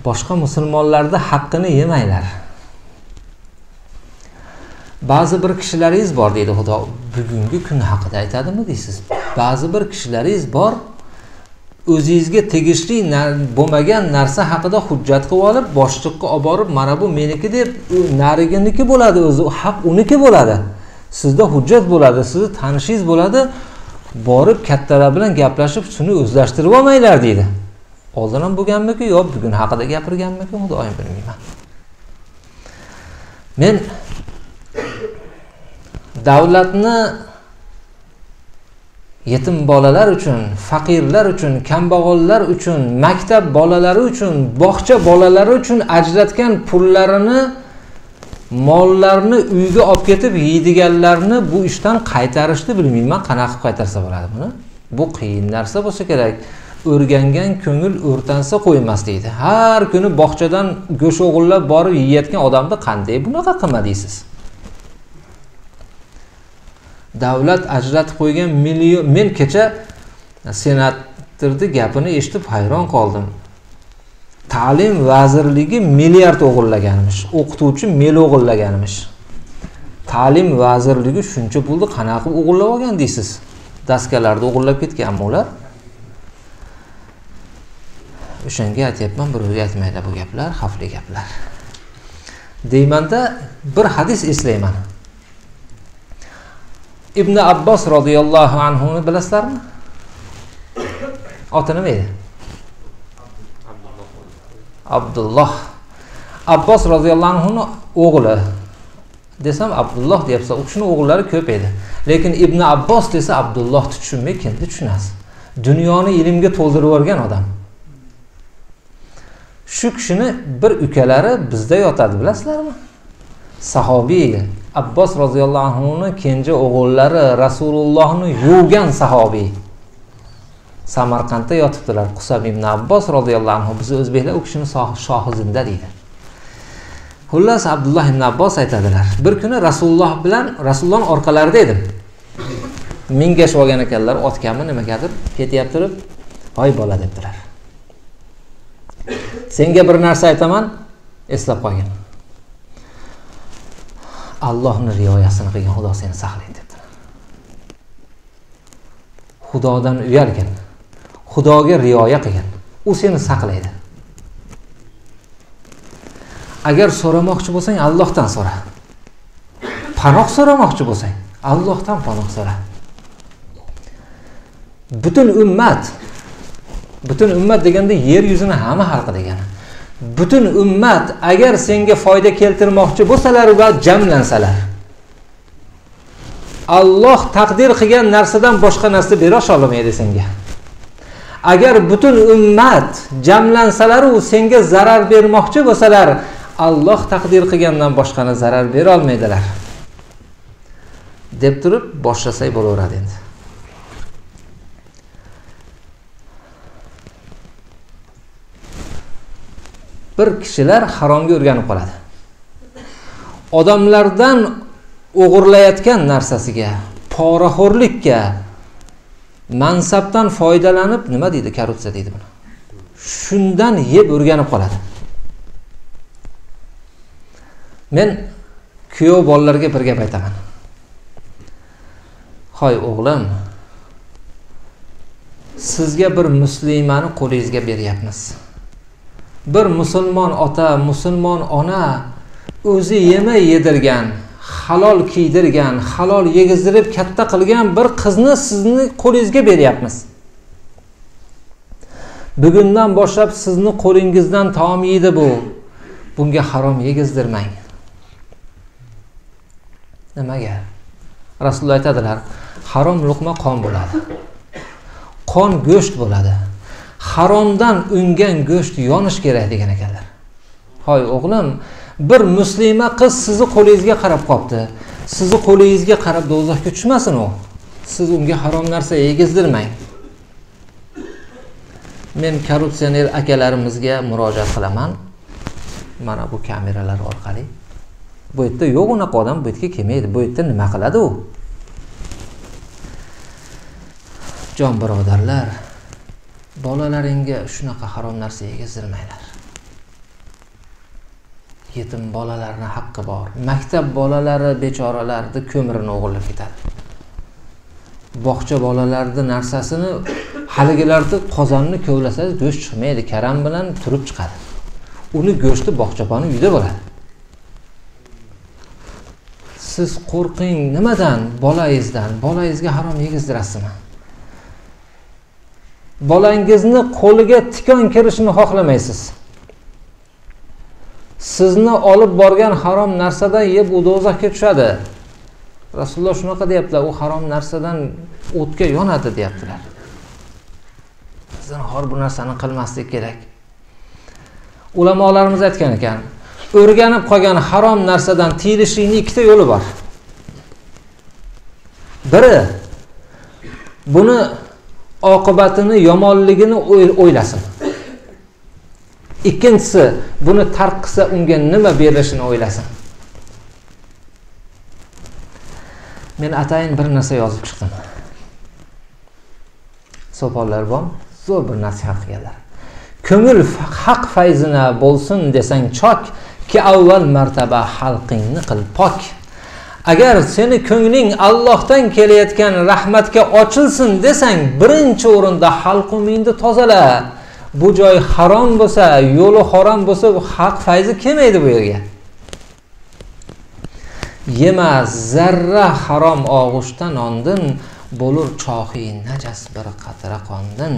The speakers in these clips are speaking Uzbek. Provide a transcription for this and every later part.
boshqa musulmonlarda haqqini yemanglar. Ba'zi bir kishilaringiz bor deydi Xudo. Bugungi kun haqida aytadimi deysiz? Ba'zi bir kishilaringiz bor, o'zingizga tegishli bo'lmagan narsa haqida hujjat qilib olib, boshliqqa olib borib, mana bu meniki deb, nariginiki bo'ladi, o'zi haq uniki bo'ladi. Sizda hujjat bo'ladi, sizni tanishingiz bo'ladi. Borib kattalar bilan gaplashib, shuni o'zlashtirib olmanglar deydi. Oldin ham bo'lganmiki, yo bugun haqida gapirganmiki, Xudoyim bilmayman. Men davlatni yetim bolalar uchun, faqirlar uchun, kambag'allar uchun, maktab bolalari uchun, bog'cha bolalari uchun ajratgan pullarini, mollarini uyga olib ketib yeydiganlarni bu ishdan qaytarishni bilmayman, qanaqa qilib qaytarsa bo'ladi buni. Bu qiyin narsa bo'lsa kerak. O'rgangan ko'ngil o'rtansa qo'ymas deydi. Har kuni bog'chadan go'sht o'g'irlab borib yeyotgan odamni qanday bunaqa qilma deysiz? Davlat ajratib qo'ygan million, men kecha senatorning gapini eshitib hayron qoldim. Ta'lim vazirligi milliard o'g'irlaganmish, o'qituvchi mil o'g'irlaganmish. Ta'lim vazirligi shuncha pulni qanaqa qilib o'g'irlab olgan deysiz? Daskalarni o'g'irlab ketganmi ular? O'shanga aytayapman, birovga aytmaylar bu gaplar, xavfli gaplar. Deymanda bir hadis eslayman. Ibn Abbos radhiyallohu anhuni bilasizlarmi? Oti nima edi? Abdulloh. Abbos radhiyallohu anhuning o'g'li desam Abdulloh deyapsa, u kishining o'g'illari ko'p edi. Lekin Ibn Abbos desa Abdullohni tushunmay kimni tushunasiz? Dunyoni ilmga to'ldirib yuborgan odam. Shu kishini bir ukalari bizda yotadi, bilasizlarmi? Sahobiy Abbos roziyallohu anhuning kenja o'g'illari, Rasulullohni yuvgan sahobiy. Samarqandda yotibdilar. Qusam ibn Abbos roziyallohu anhu, biz o'zbeklar u kishini shohi zinda deydi. Xullas Abdulloh ibn Abbos aytadilar. Bir kuni Rasulullohning orqalarida edim. Mingashib olgan ekanlar, otganmi nimagadir, ketyaptirib, "Hoy bola" debdilar. "Senga bir narsa aytaman, eslab qolgin. Allohning rioyasini qilgan Xudo seni saqlaydi" debdilar. Xudodan uyalgin. Xudoga rioya qilgin. U seni saqlaydi. Agar so'ramoqchi bo'lsang, Allohdan so'ra. Panoh so'ramoqchi bo'lsang, Allohdan panoh so'ra. Butun ummat deganda yer yuzini hamma xalqi degani. Butun ummat agar senga foyda keltirmoqchi bo'lsalar va jamlansalar, Alloh taqdir qilgan narsadan boshqa narsa bera olmaydi senga. Agar butun ummat jamlansalar u senga zarar bermoqchi bo'lsalar, Alloh taqdir qilgandan boshqani zarar bera olmaydilar. Deb turib boshlasak bo'laveradi endi. Bir kishilar haromga o'rganib qoladi. Odamlardan o'g'irlayotgan narsasiga, poraxo'rlikka, mansabdan foydalanib, nima deydi, korrupsiya deydi buni. Shundan yeb o'rganib qoladi. Men kuyov bolalarga bir gap aytaman. Hoy o'g'lim, sizga bir muslimani qo'lingizga beryapmiz. Bir musulmon ota, musulmon ona o'zi yemay yedirgan, halol kiydirgan, halol yegizdirib katta qilgan bir qizni sizni qo'lingizga beryapmiz. Bugundan boshlab sizni qo'lingizdan taom yeydi bu. Bunga harom yegizdirmang. Nimaga? Rasululloh aytadilar, harom luqma qon bo'ladi. Qon go'sht bo'ladi. Haromdan ungan go'sht yonish kerak degan ekanlar. Hoy o'g'lim, bir muslima qiz sizni qo'lingizga qarab qopti. Sizni qo'lingizga qarab do'zaxga tushmasin u. Siz unga harom narsa yegizdirmang. Men korrupsioner akalarimizga murojaat qilaman. Mana bu kameralar orqali. Bu yerda yo'q unaqa odam bu yerga kelmaydi. Bu yerda nima qiladi u? Jon birodarlar, bolalaringga shunaqa harom narsa yegizdirmanglar. yetim bolalarning haqqi bor. Maktab bolalari bechoralarni ko'mirini o'g'irlab ketadi. Bog'cha bolalarning narsasini haligilarni qozonni kovlasangiz go'sht chiqmaydi, karam bilan turib chiqadi. Uni go'shti bog'chaponi uyda bo'ladi. Siz qo'rqing nimadan? Bolangizdan. Bolangizga harom yegizdirasizmi? Bolangizni qo'liga tikon kirishini xohlamaysiz. Sizni olib borgan harom narsadan yeb u do'zaxga tushadi. Rasululloh shunaqa deyaptilar, u harom narsadan o'tga yonadi deyaptilar. Zinhor bu narsani qilmaslik kerak. Ulamolarimiz aytgan ekan, o'rganib qolgan harom narsadan tiyilishning ikkita yo'li bor. Biri buni oqibatini, yomonligini o'ylasin. Ikkinchisi buni tark qilsa unga nima berishini o'ylasin. Men atayin bir narsa yozib chiqdim. Sopollar bor, zo'r bir nasihat qilganlar. Ko'ngil haq fayzina bo'lsin desang chok, ki avval martaba xalqingni qil pok. Agar seni ko'ngling Allohdan kelayotgan rahmatga ochilsin desang, birinchi o'rinda xalqingni tozala. Bu joy harom bo'lsa, yo'li harom bo'lsa, bu haq fayzi kelmaydi bu yerga. Yema zarra harom og'ushdan ondin, bo'lur chohi najas bir qatra qondin.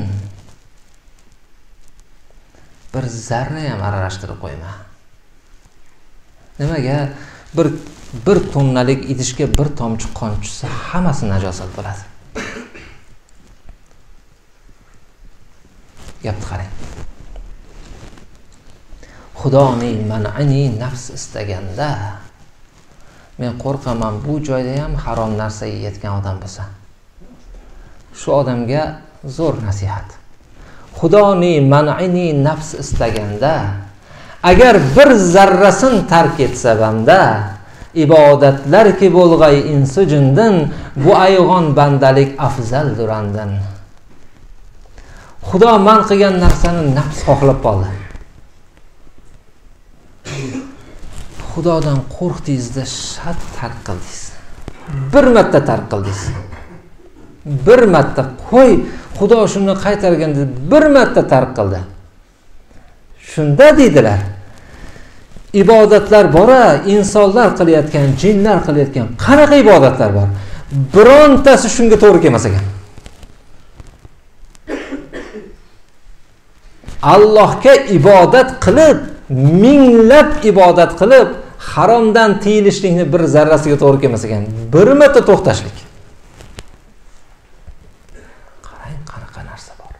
Bir zarra ham aralashtirib qo'yma. Nimaga? Bir tonnalik idishga bir tomchi qon tushsa, hammasi najosat bo'ladi. Gapni qarang. Xudoning man'ini nafs istaganda, men qo'rqaman bu joyda ham harom narsa yeyotgan odam bo'lsa. Shu odamga zo'r nasihat. Xudoning man'ini nafs istaganda, agar bir zarrasin tark etsa banda, ibodatlar ki bo'lg'ay insu jindan, bu ayg'on bandalik afzaldur andan. Xudo man qilgan narsani nafs xohlab qoldi. Xudodan qo'rqdingizda shart tark qildingiz. Bir marta tark qildingiz. Bir marta qo'y, Xudo shuni qaytargan deb bir marta tark qildi. Shunda deydilar, ibodatlar bora, insonlar qilayotgan, jinlar qilayotgan qanaqa ibodatlar bor? Birontasi shunga to'g'ri kelmas ekan. Allohga ibodat qilib, minglab ibodat qilib, haromdan tiyilishlikni bir zarrasiga to'g'ri kelmas ekan. Bir marta to'xtashlik. Qarang, qanaqa narsa bor.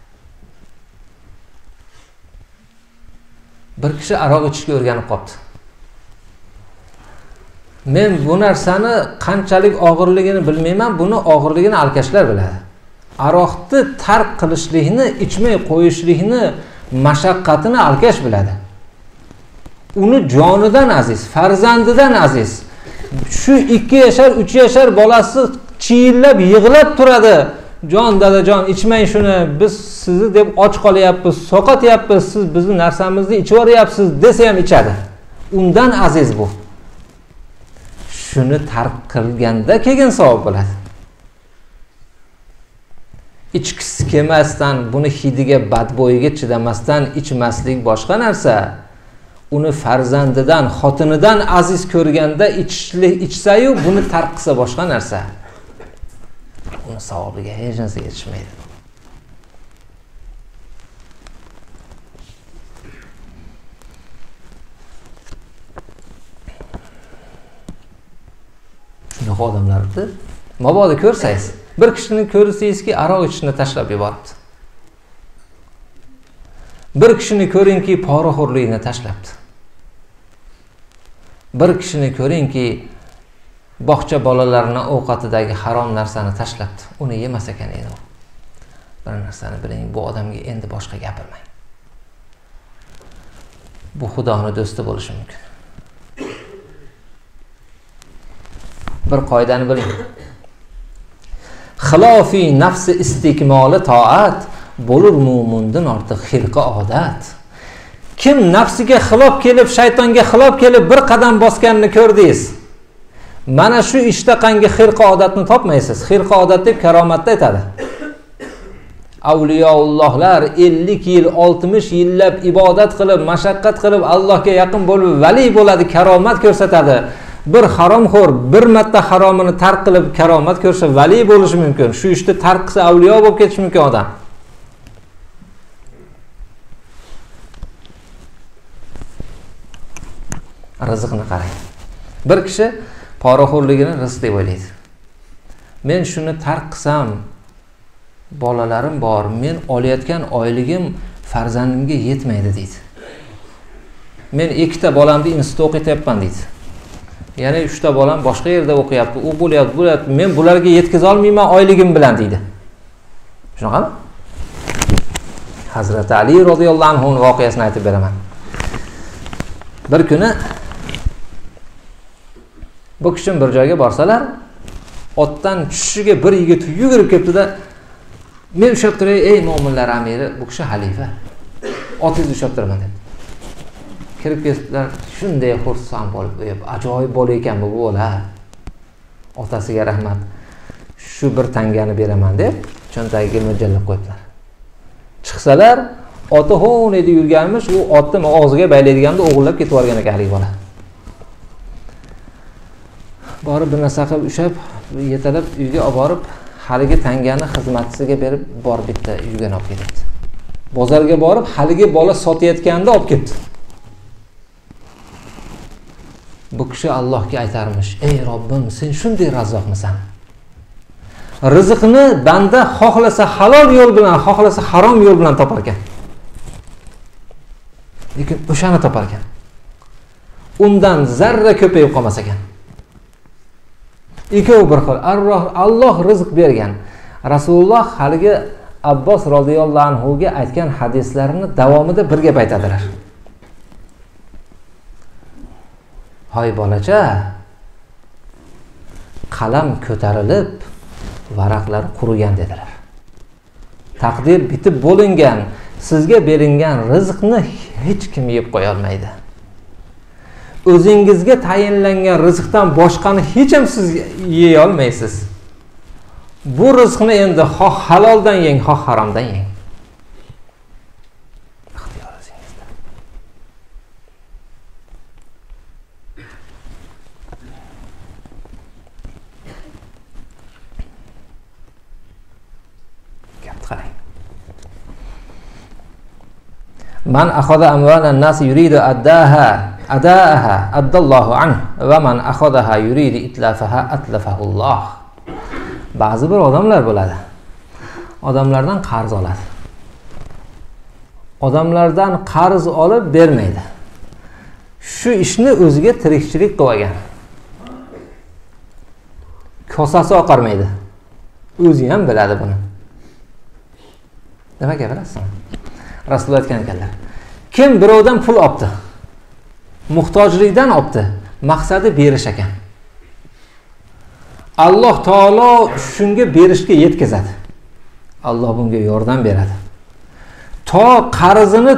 Bir kishi aroq ichishga o'rganib qopti. Men bu narsani qanchalik og'irligini bilmayman, buni og'irligini alkashlar biladi. Aroqni tark qilishlikni, ichmay qo'yishlikni mashaqqatini alkash biladi. Uni jonidan aziz, farzandidan aziz. Shu 2 yashar, 3 yashar bolasi chiyillab, yig'lab turadi. Jon dadajon, ichmang shuni, biz sizni deb och qolyapmiz, soqatyapmiz, siz bizning narsamizni ichib oryapsiz desa ham ichadi. Undan aziz bu. Shuni tark qilganda kelgan savob bo'ladi. Ichkisi kelmasdan, buni hidiga, badbo'yiga chidamasdan ichmaslik boshqa narsa. Uni farzandidan, xotinidan aziz ko'rganda ichsa-yu, buni tark qilsa boshqa narsa. Uni savobiga hech narsa yetishmaydi. Shunaqa odamlarni mabodo ko'rsangiz, bir kishini ko'rsangizki, aroq ichishni tashlab yuboribdi. Bir kishini ko'ringki, poraxo'rlikni tashlabdi. Bir kishini ko'ringki, bog'cha bolalarini ovqatidagi harom narsani tashlabdi. Uni yemas ekan endi. Bir narsani biling, bu odamga endi boshqa gapirmang. Bu Xudoning do'sti bo'lishi mumkin. Bir qoidani biling. Xilofi nafsi istikmoli toat bo'lur mo'mindan ortiq xilqi odat. Kim nafsiga xilof kelib, shaytonga xilof kelib bir qadam bosganini ko'rdingiz? Mana shu ishtaqangi xirqa odatni topmaysiz. Xirqa odat deb karomatda aytadi. Avliyoullohlar 50 yil, 60 yillab ibodat qilib, mashaqqat qilib, Allohga yaqin bo'lib, vali bo'ladi, karomat ko'rsatadi. Bir haromxo'r bir marta haromini tark qilib karomat ko'rsa, vali bo'lishi mumkin. Shu ishni tark qilsa, avliyo bo'lib ketishi mumkin odam. Rizqni qarang. Bir kishi poraxo'rligini rizq deb o'ylaydi. Men shuni tark qilsam, bolalarim bor, men olayotgan oyligim farzandimga yetmaydi deydi. Men 2 ta bolamni institutda o'qityapman deydi. Yana 3 ta bolam boshqa yerda o'qiyapti, u bo'lyapti. Men bularga yetkiza olmayman oyligim bilan deydi. Shunaqami? Hazrat Ali roziyallohu anhu voqeasini aytib beraman. Bir kuni bu kishi bir joyga borsalar, otdan tushishiga bir yigit yugurib kelibdi-da, men ushlab turay, ey mo'minlar amiri, bu kishi xalifa. Otingizni ushlab turaman dedi. Kirib kelibdilar, shunday xursand bo'lib, ajoyib bola ekan bu bola. Otasiga rahmat. Shu bir tangani beraman deb cho'ntagiga mo'ljallab qo'yibdilar. Chiqsalar, oti ho'n edi yurganmish, u otni og'ziga baylaydiganda o'g'irlab ketib yuborgan ekan hali bola. Borib bir narsa qilib ushab, yetalab uyga olib borib, haligi tangani xizmatchisiga berib, bor bitta uyga olib ketdi. Bozorga borib, haligi bola sotayotganda olib ketdi. Bu kishi Allohga aytarmish: "Ey Robbim, sen shunday razzoqmisan? Rizqni banda xohlasa halol yo'l bilan, xohlasa harom yo'l bilan topar ekan. Lekin o'shani topar ekan. Undan zarra ko'payib qolmas ekan." Ikkovi bir xil. Alloh rizq bergan. Rasululloh haligi Abbos roziyallohu anhu ga aytgan hadislarini davomida bir gap aytadilar. Hoy bolacha, qalam ko'tarilib, varaqlar qurigan dedilar. Taqdir bitib bo'lingan, sizga berilgan rizqni hech kim yeb qo'ya olmaydi. O'zingizga tayinlangan rizqdan boshqani hech kim siz yeya olmaysiz. Bu rizqni endi xoh haloldan yeng, xoh haromdan yeng. Ixtiyoringizda. Gapni qarang. Man akhadha amwalan nas yuridu addaha addallohu anhu va man akhadaha yuridu itlafaha atlafahulloh. Ba'zi bir odamlar bo'ladi. Odamlardan qarz oladi. Odamlardan qarz olib bermaydi. Shu ishni o'ziga tirikchilik qilib olgan. Kosasi oqarmaydi. O'zi ham biladi buni. Nimaga bilasizmi? Rasululloh aytgan ekanlar. Kim birovdan pul olibdi, muhtojlikdan olibdi, maqsadi berish ekan. Alloh taolo shunga berishga yetkazadi. Alloh bunga yordam beradi. To qarzini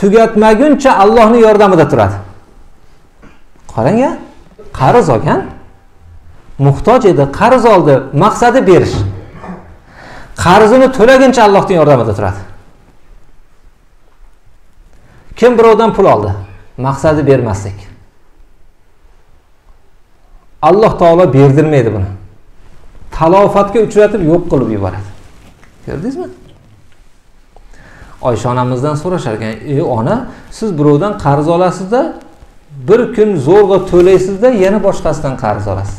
tugatmaguncha Allohning yordamida turadi. Qarang-a, qarz olgan, muhtoj edi, qarz oldi, maqsadi berish. Qarzini to'laguncha Allohning yordamida turadi. Kim birovdan pul oldi, maqsadi bermaslik. Alloh taolo berdirmaydi buni. Talofatga uchratib yo'q qilib yuboradi. Ko'rdingizmi? Oysha onamizdan so'rashar ekan: "Ey ona, siz birovdan qarz olasizda, bir kun zo'rg'a to'laysizda, yana boshqasidan qarz olasiz."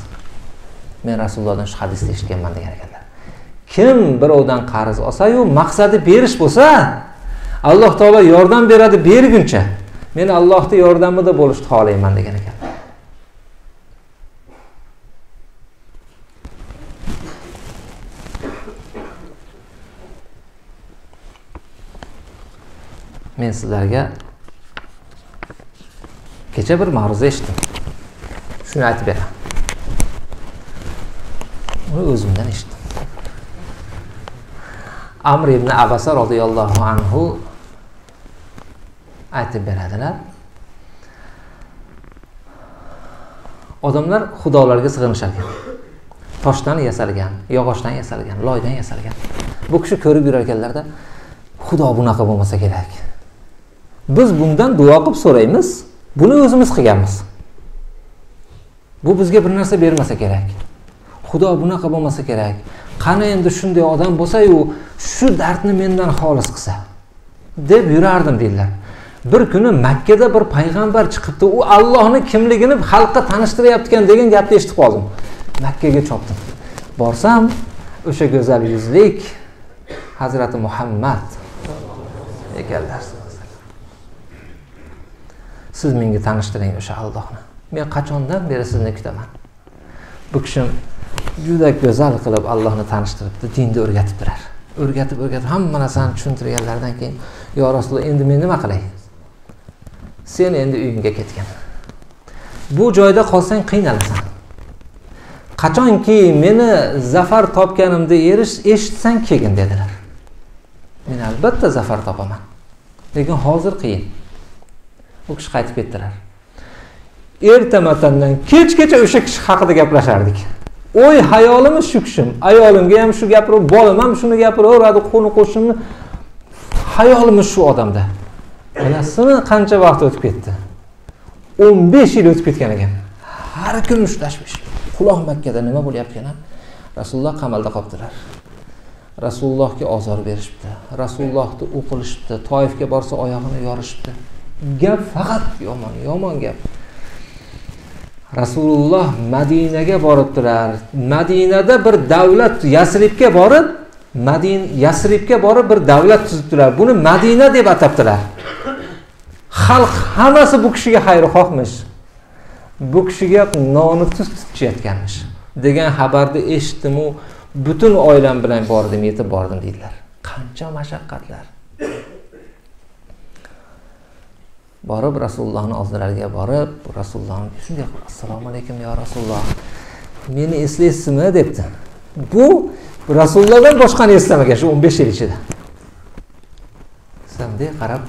Men Rasulullohdan shu hadisni eshitganman degan ekanlar. Kim birovdan qarz olsa-yu, maqsadi berish bo'lsa, Alloh taolo yordam beradi berguncha. Men Allohning yordamida bo'lishni xohlayman degan ekan. Men sizlarga kecha bir ma'ruza eshitdim. Shuni aytib beraman. Uni o'zimdan eshitdim. Amr ibn Abasa radhiyallohu anhu aytib beradilar. Odamlar xudolarga sig'inishar ekan. Toshdan yasalgan, yog'ochdan yasalgan, loydan yasalgan. Bu kishi ko'rib yurar ekanlarda, Xudo bunaqa bo'lmasa kerak. Biz bundan duo qilib so'raymiz, buni o'zimiz qilganmiz. Bu bizga bir narsa bermasa kerak. Xudo bunaqa bo'lmasa kerak. Qani endi shunday odam bo'lsa-yu, shu dardni mendan xolis qilsa deb yurardim deydilar. Bir kuni Makka da bir payg'ambar chiqibdi. U Allohning kimligini xalqqa tanishtiryapti ekan degan gapni eshitib qoldim. Makkaga chopdim. Borsam, o'sha go'zal yuzlik Hazrati Muhammad ekanlar. Siz menga tanishtiring o'sha Allohni. Men qachondan beri sizni kutaman. Bu kishim juda go'zal qilib Allohni tanishtiribdi, dinni o'rgatibdilar. O'rgatib hamma narsani tushuntirganlardan keyin, "Yo Rasululloh, endi men nima qilay? Sen endi uyingga ketgan. Bu joyda qolsang qiynalasan. Qachonki meni zafar topganimda eshitsang kelgin" dedilar. Men albatta zafar topaman. Lekin hozir qiyin. U kishi qaytib ketdilar. Ertamatandan kechgacha o'sha kishi haqida gaplashardik. O'y hayolimiz shu kishim. Ayolimga ham shu gapirib, bolam ham shuni gapiraveradi, qo'ni-qo'shnimni. Hayolimiz shu odamda. Bilasizmi qancha vaqt o'tib ketdi? 15 yil o'tib ketgan ekan. Har kuni shu tashvish. Quloq Makkada nima bo'lyapti ekan? Rasululloh qamalda qoldilar. Rasulullohga ozor berishibdi. Rasulullohni o'qilishibdi. Toifga borsa oyog'ini yorishibdi. Gap faqat yomon gap. Rasululloh Madinaga boribdilar. Madinada bir davlat Yasribga borib bir davlat tuzibdilar. Buni Madina deb atabdilar. Xalq hammasi bu kishiga xayrixohmish. Bu kishiga nonni tuz tutishayotganmish degan xabarni eshitdim-u, butun oilam bilan yetib bordim deydilar. Qancha mashaqqatlar. Borib Rasulullohning oldilariga borib, Rasulullohga shunday qilib, "Assalomu alaykum ya Rasululloh. Meni eslaysizmi?" debdi. Bu Rasulullohdan boshqani eslamagan shu 15 yil ichida. Samday qarab,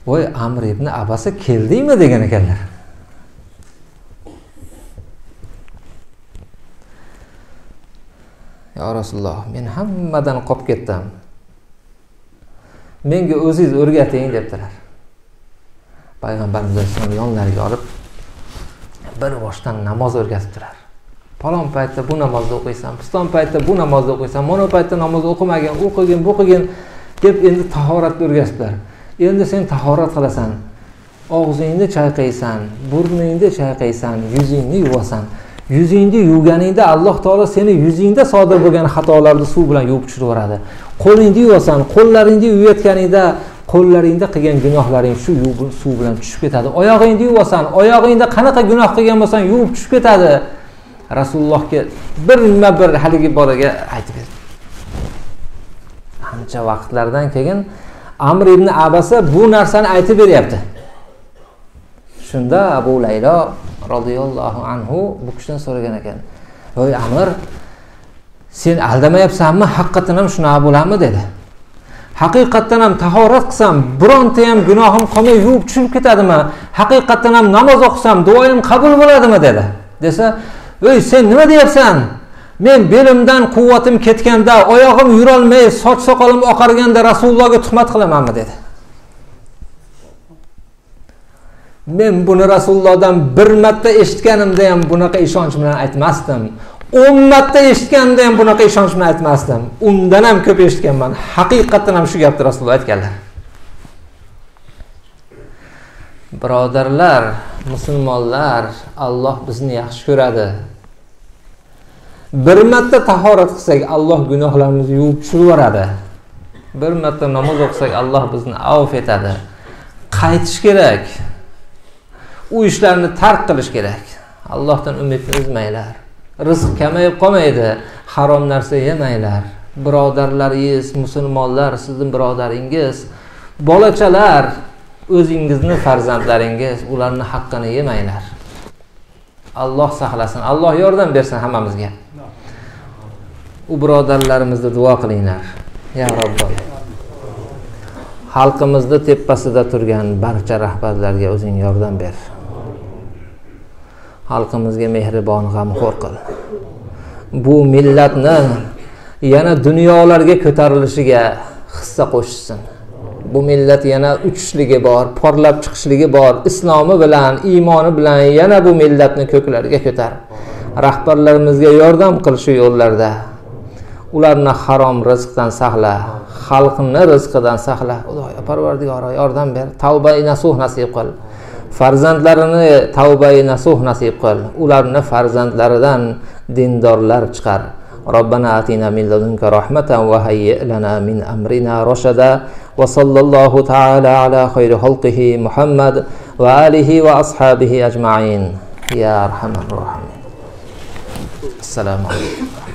"Voy Amr ibn Abasa keldingmi?" degan ekanlar. "Ya Rasululloh, men hammadan qolib ketdim. Menga o'zingiz o'rgating" debdilar. Payg'ambarimiz alayhisalom yonlariga olib bir boshdan namoz o'rgatibdilar. Palon paytda bu namozni o'qiysan, piston paytda bu namozni o'qiysan, mana paytda namoz o'qimagin, o'qigin, bu qilgin deb endi tahoratni o'rgatibdilar. Endi sen tahorat qilasan, og'zingni chayqaysan, burningni chayqaysan, yuzingni yuvasan. Yuzingni yuvganingda Alloh taolo seni yuzingda sodir bo'lgan xatolarni suv bilan yuvib tushiraveradi. Qo'lingni yuvasan, qo'llaringni yuvayotganingda qo'llaringda qilgan gunohlaring shu suv bilan tushib ketadi. Oyog'ingni yuvasan, oyog'ingda qanaqa gunoh qilgan bo'lsan yuvib tushib ketadi. Rasulullohga bir haligi bolaga aytib berdi. Ancha vaqtlardan keyin Amr ibn Abasa bu narsani aytib beryapti. Shunda Abu Laylo radhiyallohu anhu bu kishidan so'ragan ekan. "Voy Amr, sen aldamayapsanmi? Haqiqatan ham shunaqa bo'ladimi?" dedi. "Haqiqatan ham tahorat qilsam, bironta ham gunohim qolmay yuvib tushib ketadimi? Haqiqatan ham namoz o'qisam, duoyim qabul bo'ladimi?" dedi. Desa, "Ey, sen nima deyapsan? Men belimdan quvvatim ketganda, oyog'im yura olmay, soch soqolim oqarganda Rasulullohga tuhmat qilamanmi?" dedi. Men buni Rasulullohdan bir marta eshitganimda ham bunaqa ishonch bilan aytmasdim. 10 marta eshitganimda ham bunaqa ishonch bilan aytmasdim. Undan ham ko'p eshitganman. Haqiqatan ham shu gapni Rasululloh aytganlar. Birodarlar, musulmonlar, Alloh bizni yaxshi ko'radi. Bir marta tahorat qilsak, Alloh gunohlarimizni yuvib tushiraveradi. Bir marta namoz o'qisak, Alloh bizni avf etadi. Qaytish kerak. U ishlarni tark qilish kerak. Allohdan umidni uzmanglar. Rizq kamayib qolmaydi. Harom narsa yemanglar. Birodarlaringiz, musulmonlar, sizning birodaringiz, bolachalar, o'zingizni farzandlaringiz, ularning haqqini yemanglar. Alloh saqlasin. Alloh yordam bersin hammamizga. U birodarlarimizni duo qilinglar. Ya Robbi. xalqimizni tepasida turgan barcha rahbarlarga o'zing yordam ber. Xalqimizga mehribon, g'amxo'r qil. Bu millatni yana dunyolarga ko'tarilishiga hissa qo'shsin. Bu millat yana uchishligi bor, porlab chiqishligi bor. Islomi bilan, iymoni bilan yana bu millatni ko'klarga ko'tar. Rahbarlarimizga yordam qil shu yo'llarda. Ularni harom rizqdan saqla, xalqni rizqidan saqla. Xudoyo Parvardigor, yordam ber. Tavba-i nasuh nasib qil. Farzandlarini tavba-i nasuh nasib qil. Ularni farzandlaridan dindorlar chiqar. Robbana atina min ladunka rahmatan va hayyi' lana min amrina rashada. Va sallallohu ta'ala ala khayri xalqihi Muhammad va alihi va ashabihi ajma'in. Ya arhamar rohimin. Assalomu alaykum.